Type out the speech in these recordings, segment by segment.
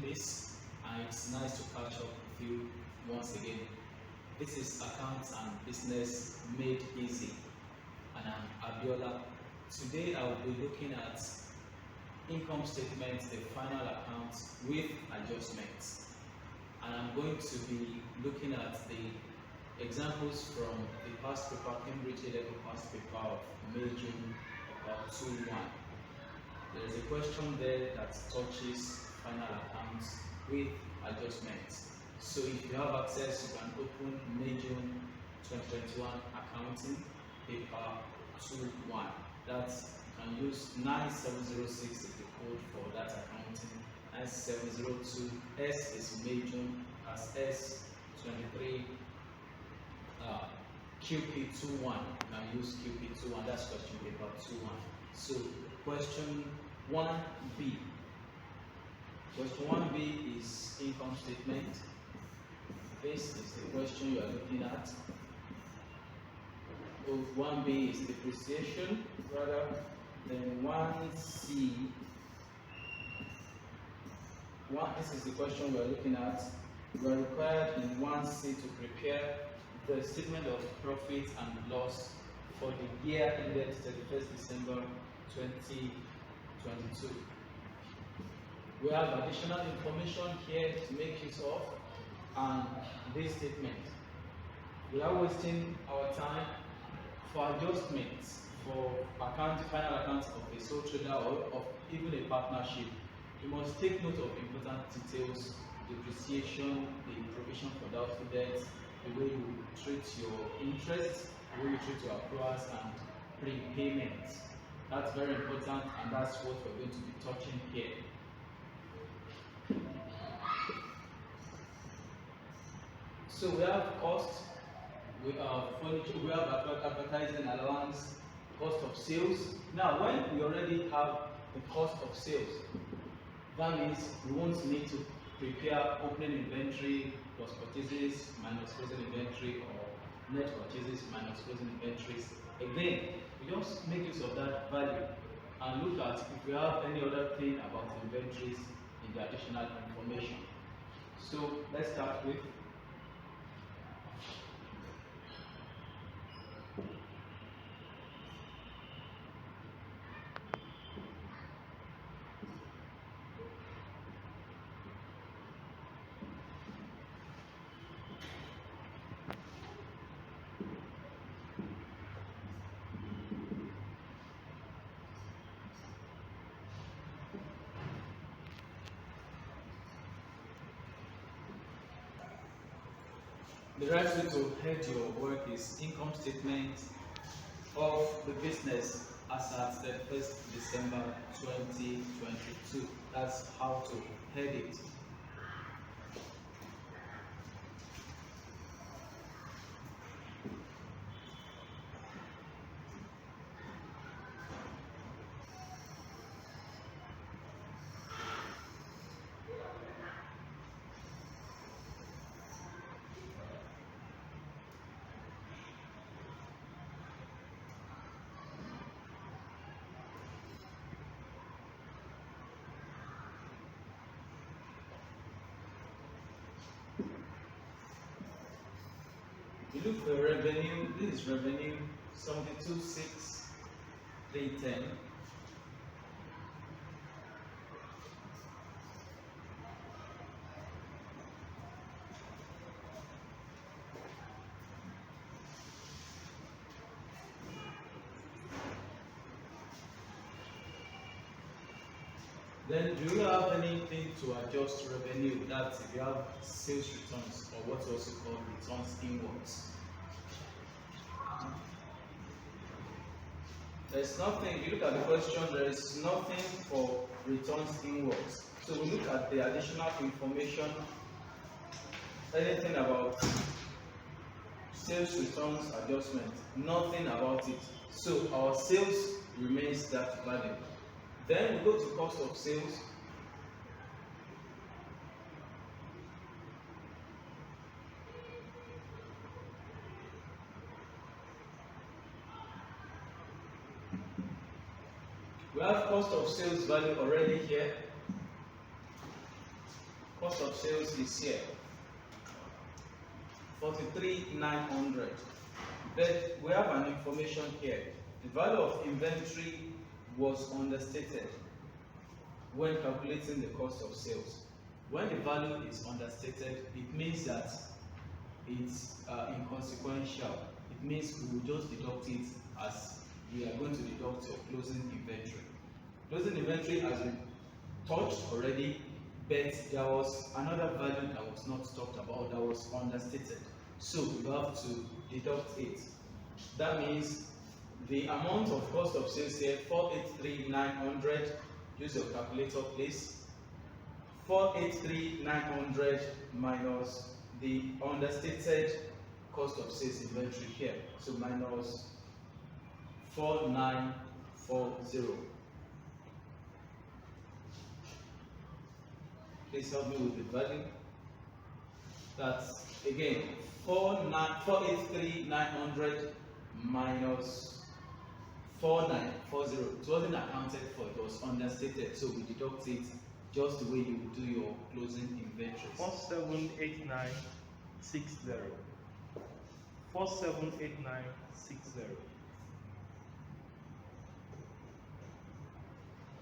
this, and it's nice to catch up with you once again. This is Accounts and Business Made Easy, and I'm Abiola. Today I will be looking at income statements, the final accounts with adjustments, and I'm going to be looking at the examples from the past paper, Cambridge A-Level past paper of May, June, about 2-1. There is a question there that touches final accounts with adjustments. So if you have access, you can open May, June 2021 accounting paper 2-1. That's, you can use 9706 is the code for that accounting. 9702 S is May, June, as S23 QP21. You can use QP21. That's question paper 2-1. So question 1B. Question 1B is income statement. This is the question you are looking at. 1B is depreciation, rather. Then 1C. This is the question we are looking at. We are required in 1C to prepare the statement of profit and loss for the year ended 31st December 2022. We have additional information here to make use of, and this statement. We are wasting our time for adjustments for final accounts of a sole trader or of even a partnership. You must take note of important details: depreciation, the provision for doubtful debts, the way you treat your interest, the way you treat your accruals, and prepayments. That's very important, and that's what we're going to be touching here. So we have cost, we have furniture, we have advertising allowance, cost of sales. Now, when we already have the cost of sales, that means we won't need to prepare opening inventory plus purchases minus closing inventory, or net purchases minus closing inventories. Again, we just make use of that value and look at if we have any other thing about inventories in the additional information. So let's start with the right way to head your work is income statement of the business as at the 1st December 2022. That's how to head it. You look for revenue. This is revenue 72,610. Then, do you have anything to adjust revenue? That's if you have sales returns, or what's also called returns inwards. There's nothing. If you look at the question, there is nothing for returns inwards. So we look at the additional information, anything about sales returns adjustment, nothing about it. So our sales remains that value. Then we go to cost of sales. We have cost of sales value already here. cost of sales is here, 43,900. But we have an information here. The value of inventory was understated when calculating the cost of sales. When the value is understated, it means that it's inconsequential. It means we will just deduct it as we are going to deduct your closing inventory. Closing inventory has been touched already, but there was another value that was not talked about, that was understated. So you have to deduct it. That means the amount of cost of sales here, 483,900. Use your calculator, please. 483,900 minus the understated cost of sales inventory here. So minus 4940. Please help me with the value. That's again 483,900 minus 4940. It wasn't accounted for, it was understated, so we deduct it just the way you would do your closing inventories. 478960. 478960.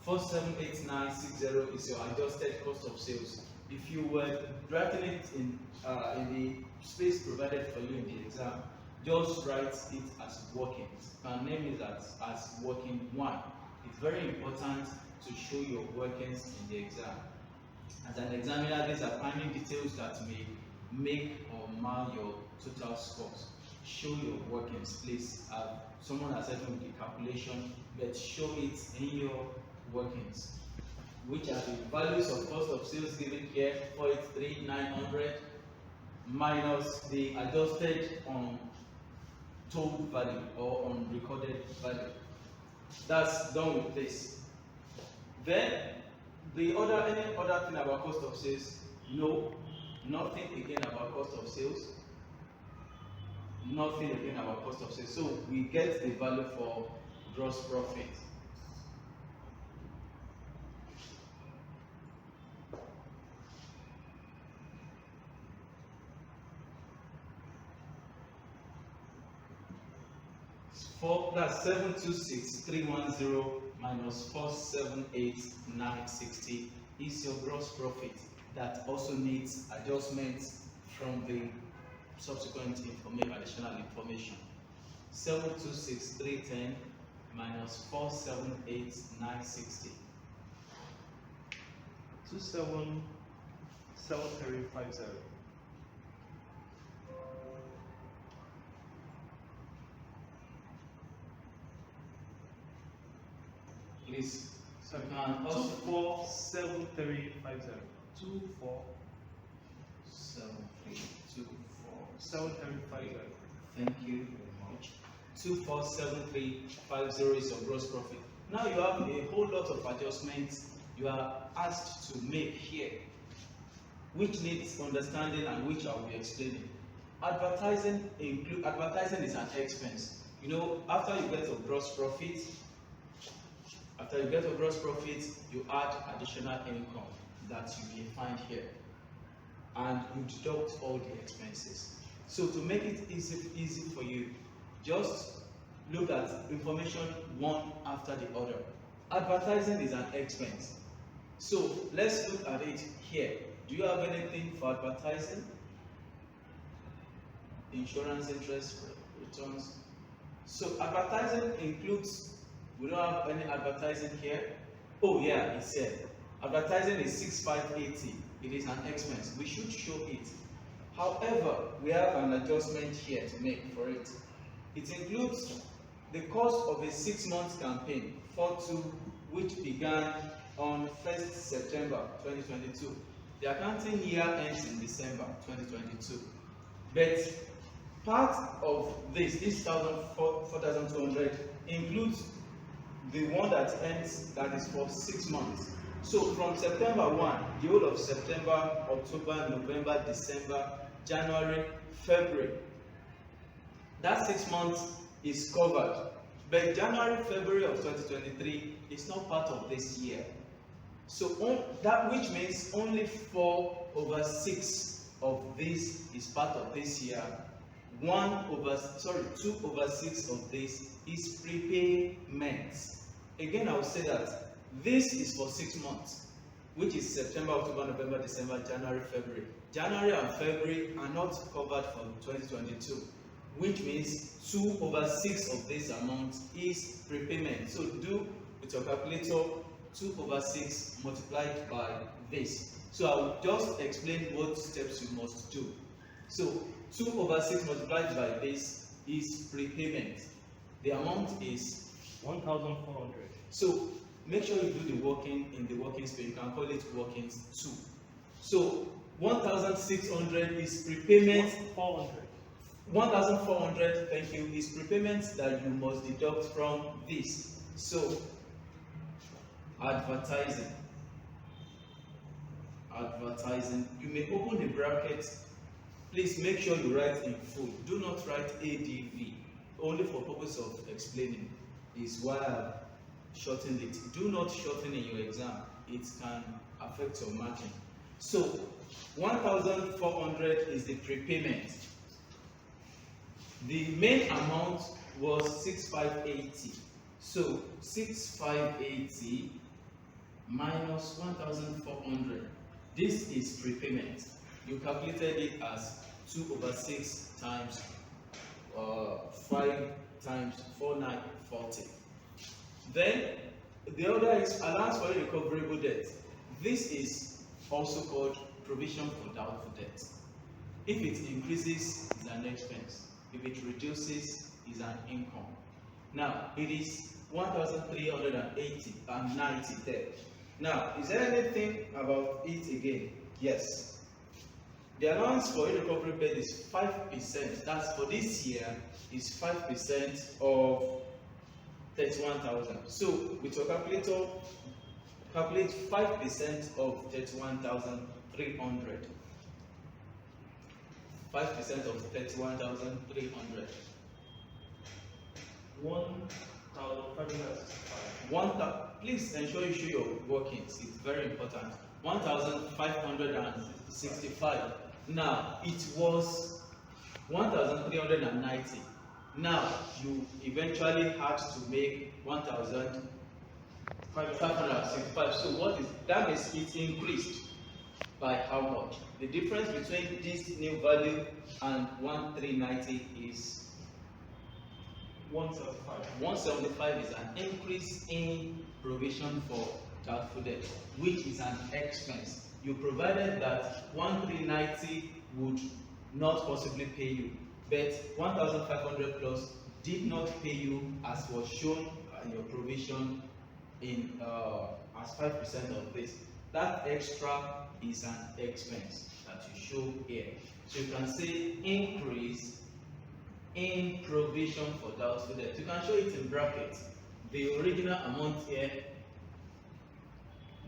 478,960 is your adjusted cost of sales. If you were writing it in the space provided for you in the exam, just write it as workings. And name it as working 1. It's very important to show your workings in the exam. As an examiner, these are finding details that may make or mar your total scores. Show your workings, please. Someone has helped me with the calculation, but show it in your workings. Which are the values of cost of sales given here, 483,900 minus the adjusted on told value or on recorded value. That's done with this. Then any other thing about cost of sales? No, nothing again about cost of sales. Nothing again about cost of sales. So we get the value for gross profit. That's 726,310 minus 478,960 is your gross profit. That also needs adjustments from the subsequent additional information. 726,310 minus 478,960. 277350. Please. So you can also 247350. 247324. Thank you very much. 247350 is your gross profit. Now you have a whole lot of adjustments you are asked to make here, which needs understanding and which I will be explaining. Advertising is an expense. You know, after you get your gross profit, you add additional income that you may find here, and you deduct all the expenses. So to make it easy for you, just look at information one after the other. Advertising is an expense. So let's look at it here. Do you have anything for advertising? Insurance interest returns. So advertising includes, we don't have any advertising here. Oh yeah, it said advertising is 6580. It is an expense. We should show it. However, we have an adjustment here to make for it. It includes the cost of a 6-month campaign, which began on 1st September 2022. The accounting year ends in December 2022. But part of this 4,200 includes the one that ends, that is for 6 months. So from September 1, the whole of September, October, November, December, January, February, that 6 months is covered. But January, February of 2023 is not part of this year. So that which means only 4/6 of this is part of this year. 2/6 of this is prepayment. Again, I will say that this is for 6 months, which is September, October, November, December, January, February. January and February are not covered for 2022, which means 2/6 of this amount is prepayment. So do with your calculator 2/6 multiplied by this. So I will just explain what steps you must do. So 2/6 multiplied by this is prepayment. The amount is 1,400. so make sure you do the working in the working space. You can call it workings 2. So 1,600 is prepayment. 400. 1,400, thank you, is prepayment that you must deduct from this. So advertising. You may open the bracket. Please make sure you write in full. Do not write ADV. Only for purpose of explaining is why I've shortened it. Do not shorten in your exam. It can affect your marking. So 1,400 is the prepayment. The main amount was 6,580. So 6,580 minus 1,400. This is prepayment. You calculated it as 2/6 times 5 times 4,940. Then the other is allowance for irrecoverable debt. This is also called provision for doubtful debt. If it increases, it's an expense. If it reduces, it's an income. Now it is 1,380 and 90 there. Now, is there anything about it again? Yes. The allowance for irrecoverable debt is 5%. That's for this year is 5% of 31,000. So with your calculator, calculate 5% of 31,300. 5% of 31,300. 1,565. Please ensure you show your workings. It's very important. 1,565. Now it was 1,390. Now you eventually had to make 1,565. So what is that? Means it increased by how much? The difference between this new value and 1,390 is 175. 175 is an increase in provision for doubtful debt, which is an expense. You provided that 1,390 would not possibly pay you, but 1,500 plus did not pay you as was shown in your provision in as 5% of this. That extra is an expense that you show here. So you can say increase in provision for doubtful debt. You can show it in brackets. The original amount here,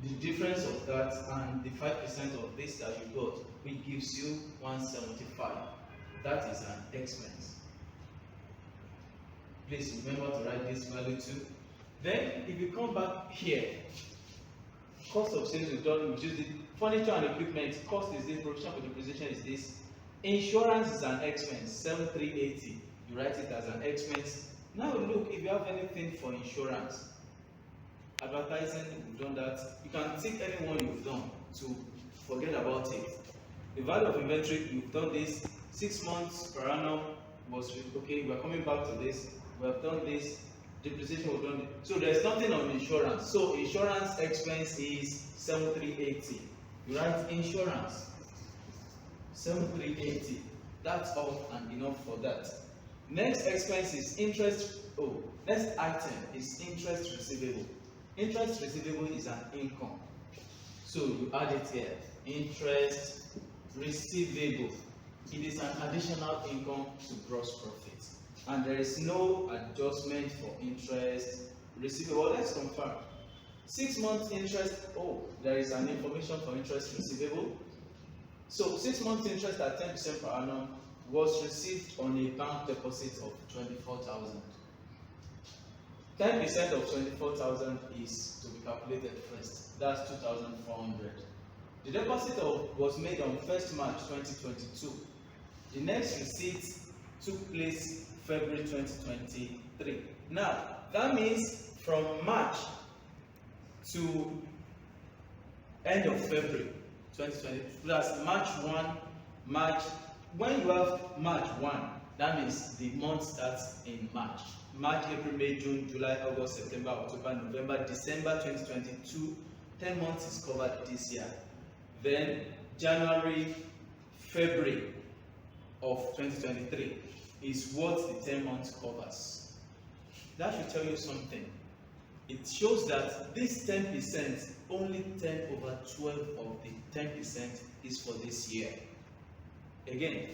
the difference of that and the 5% of this that you got, which gives you 175. That is an expense. Please remember to write this value too. Then if you come back here, cost of sales we've done, we use it. Furniture and equipment, cost is this, provision for depreciation is this. Insurance is an expense, 7,380. You write it as an expense. Now look, if you have anything for insurance, advertising, you've done that. You can take any one you've done to forget about it. The value of inventory, you've done this. 6 months per annum was okay. We're coming back to this. We have done this. Depreciation, we've done it. So there's nothing on insurance. So insurance expense is 7,380. You write insurance 7,380. That's all and enough for that. Next expense is interest. Next item is interest receivable. Interest receivable is an income. So you add it here. Interest receivable. It is an additional income to gross profit. And there is no adjustment for interest receivable. Let's confirm. 6 months interest. There is an information for interest receivable. So 6 months interest at 10% per annum was received on a bank deposit of 24,000. 10% of 24,000 is to be calculated first. That's 2,400. The deposit was made on 1st March 2022. The next receipt took place February 2023. Now, that means from March to end of February 2020, that's March 1, March. When you have March 1, that means the month starts in March. March, April, May, June, July, August, September, October, November, December 2022. 10 months is covered this year. Then January, February of 2023 is what the 10 months covers. That should tell you something. It shows that this 10%, only 10 over 12 of the 10% is for this year. Again,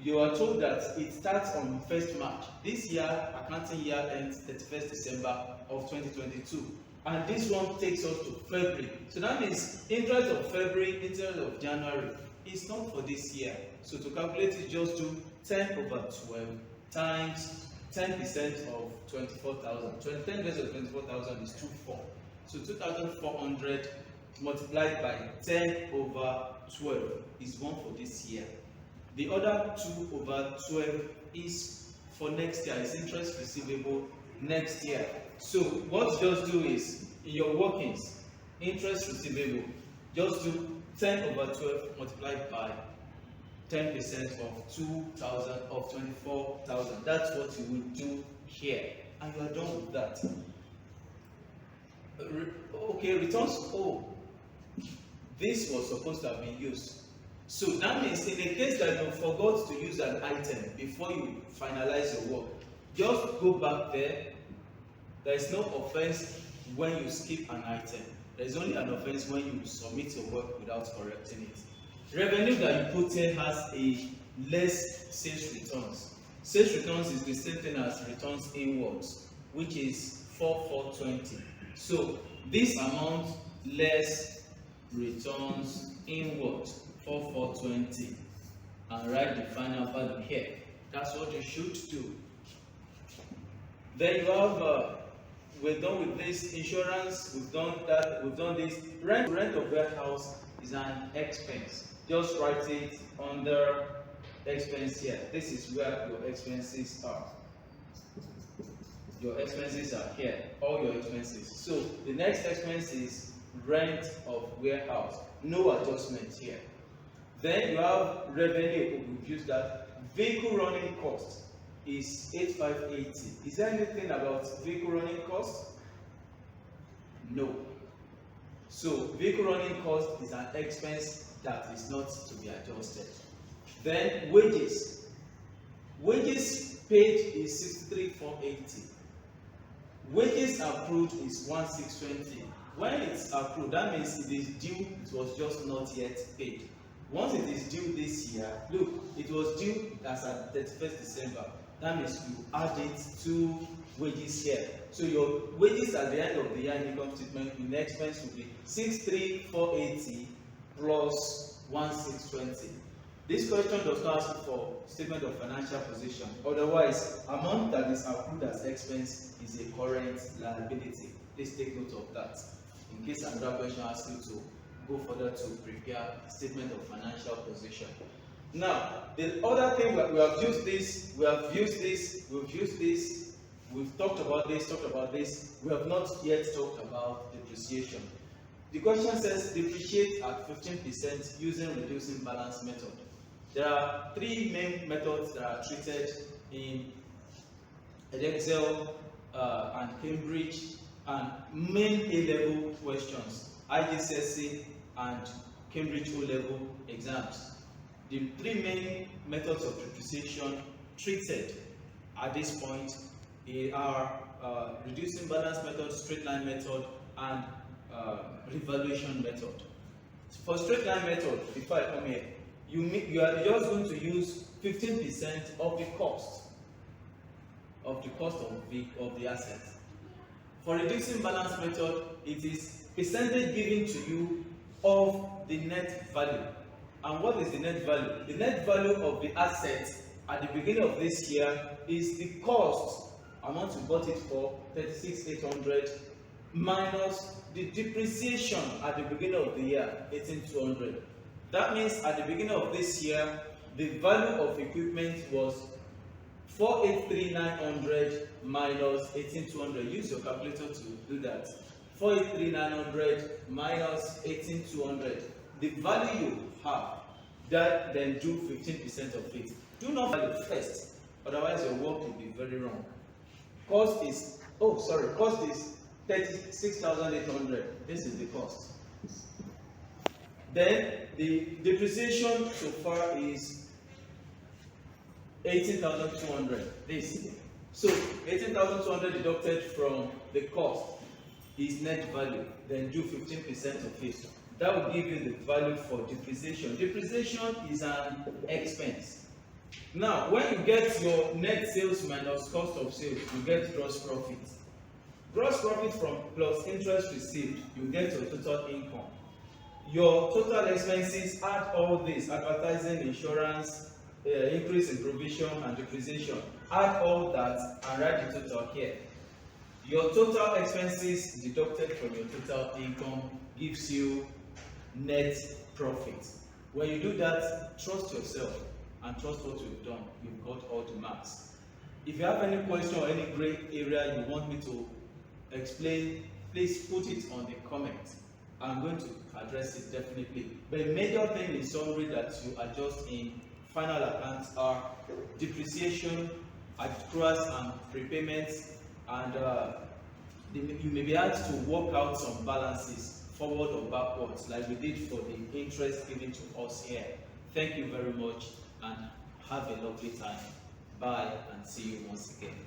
you are told that it starts on 1st March. This year, accounting year ends 31st December of 2022. And this one takes us to February. So that means interest of February, interest of January is not for this year. So to calculate it, just do 10 over 12 times 10% of 24,000. 10% of 24,000 is 24. So 2,400 multiplied by 10 over 12 is one for this year. The other 2 over 12 is for next year. It's interest receivable next year. So what you just do is, in your workings, interest receivable, just do 10 over 12 multiplied by 10% of 2,000 of 24,000. That's what you will do here, and you are done with that. Okay, returns. Oh, this was supposed to have been used. So that means in the case that you forgot to use an item before you finalize your work, just go back there. There is no offense when you skip an item. There is only an offense when you submit your work without correcting it. Revenue that you put in has a less sales returns. Sales returns is the same thing as returns inwards, which is 4,420. So this amount less returns inwards, 4,420, and write the final value here. That's what you should do. Then you have we're done with this insurance, we've done that, we've done this. Rent of warehouse is an expense. Just write it under expense here. This is where your expenses are. Your expenses are here, all your expenses. So the next expense is rent of warehouse. No adjustment here. Then you have revenue. We've used that. Vehicle running cost is 8,580. Is there anything about vehicle running cost? No. So vehicle running cost is an expense that is not to be adjusted. Then wages. Wages paid is 63,480. Wages accrued is 1,620. When it's accrued, that means it is due, it was just not yet paid. Once it is due this year, look, it was due as at 31st December. That means you add it to wages here. So your wages at the end of the year in income statement, the next expense will be 63,480 plus 1,620. This question does not ask for statement of financial position. Otherwise, amount that is accrued as expense is a current liability. Please take note of that. In case another question asks you to go further to prepare statement of financial position. Now, the other thing, we have used this, we've talked about this, we have not yet talked about depreciation. The question says depreciate at 15% using reducing balance method. There are three main methods that are treated in Excel and Cambridge, and main A-level questions, IGCSE and Cambridge O-level exams. The three main methods of depreciation treated at this point are reducing balance method, straight line method, and revaluation method. For straight line method, before I come here, you are just going to use 15% of the cost of the asset. For reducing balance method, it is percentage given to you of the net value. And what is the net value? The net value of the asset at the beginning of this year is the cost amount you bought it for 36,800 minus the depreciation at the beginning of the year 18,200. That means at the beginning of this year the value of equipment was 483,900 minus 18,200. Use your calculator to do that. 483,900 minus 18,200. The value you have, that then do 15% of it. Do not value first, otherwise your work will be very wrong. Cost is 36,800. This is the cost. Then the depreciation so far is 18,200. This. So 18,200 deducted from the cost is net value. Then do 15% of it. That will give you the value for depreciation. Depreciation is an expense. Now, when you get your net sales minus cost of sales, you get gross profit. Gross profit from plus interest received, you get your total income. Your total expenses, add all this: advertising, insurance, increase in provision and depreciation. Add all that and write the total here. Your total expenses deducted from your total income gives you net profit. When you do that, trust yourself and trust what you've done. You've got all the marks. If you have any question or any gray area you want me to explain, please put it on the comment. I'm going to address it definitely. The major thing in summary that you adjust in final accounts are depreciation, accruals and prepayments, and you may be asked to work out some balances forward or backwards, like we did for the interest given to us here. Thank you very much and have a lovely time. Bye and see you once again.